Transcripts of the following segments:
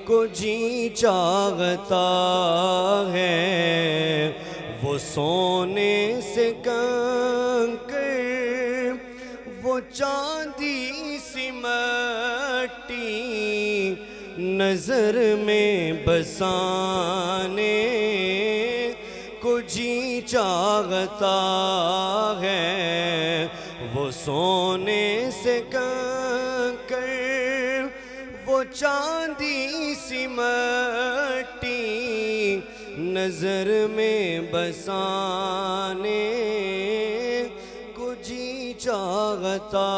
کو جی چاہتا ہے، وہ سونے سے کنکر، وہ چاندی سی مٹی نظر میں بسانے کو جی چاہتا ہے، وہ سونے سے کنکر، وہ چاندی سی مٹی نظر میں بسانے کو جی چاہتا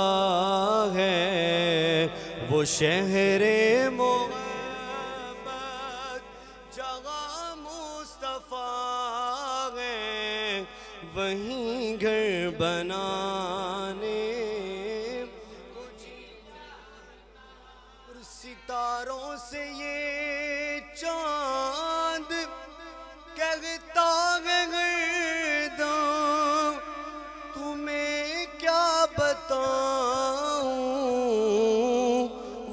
ہے، وہ شہر محبت جہاں مصطفیٰ ہے، وہیں گھر بنانے کو جی ستاروں سے یہ چاند کہتا ہے گرداں، تمہیں کیا بتاؤں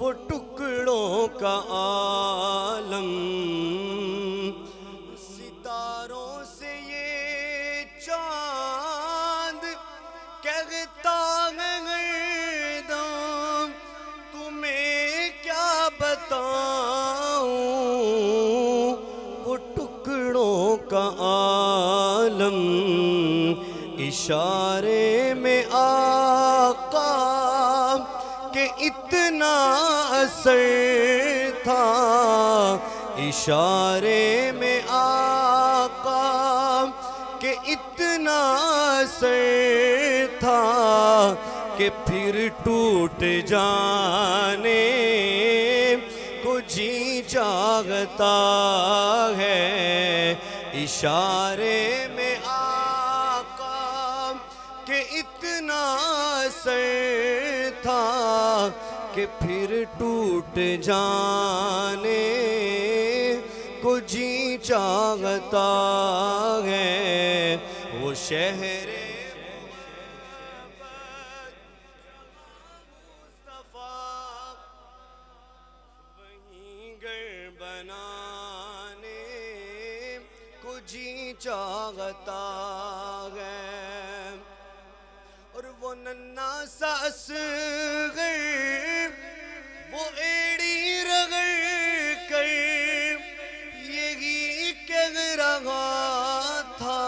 وہ ٹکڑوں کا عالم، ستاروں سے یہ چاند کہتا ہے گرداں، تمہیں کیا بتاؤں وہ ٹکڑوں کا عالم، اشارے میں آقا کہ اتنا اثر تھا، اشارے میں آقا کہ اتنا اثر تھا کہ پھر ٹوٹ جانے کو جی چاہتا ہے، اشارے میں آقا کہ اتنا اثر تھا کہ پھر ٹوٹ جانے کو جی چاہتا ہے، وہ شہر مصطفیٰ وہیں گھر بنانے کو جی چاہتا ہے، اور وہ ننھا سا اصغر وہ ایڑی رگڑ کر یہی کہہ رہا تھا،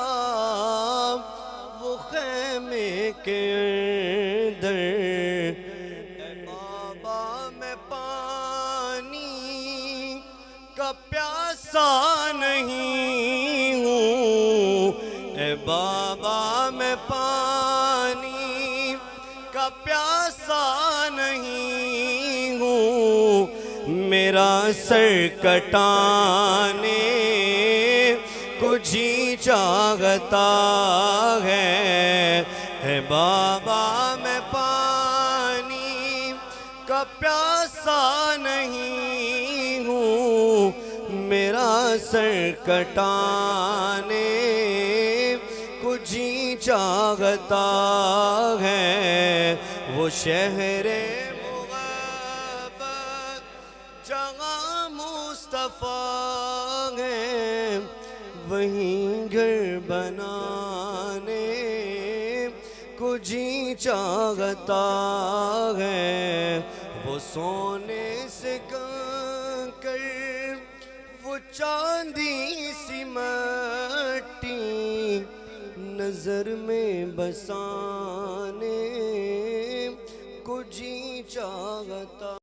وہ خیمے کے اندر، اے بابا میں پانی کا پیاسا نہیں ہوں، اے بابا میں پانی کا پیاسا نہیں ہوں، میرا سر کٹانے کو جی چاہتا ہے، اے بابا میں پانی کا پیاسا نہیں ہوں، میرا سر کٹانے کو جی چاہتا ہے، وہ شہر محبت جہاں مصطفیٰ ہے، وہیں گھر بنانے کو جی چاہتا ہے، وہ سونے سے کنکر، وہ چاندی سی مٹی نظر میں بسانے کو جی چاہتا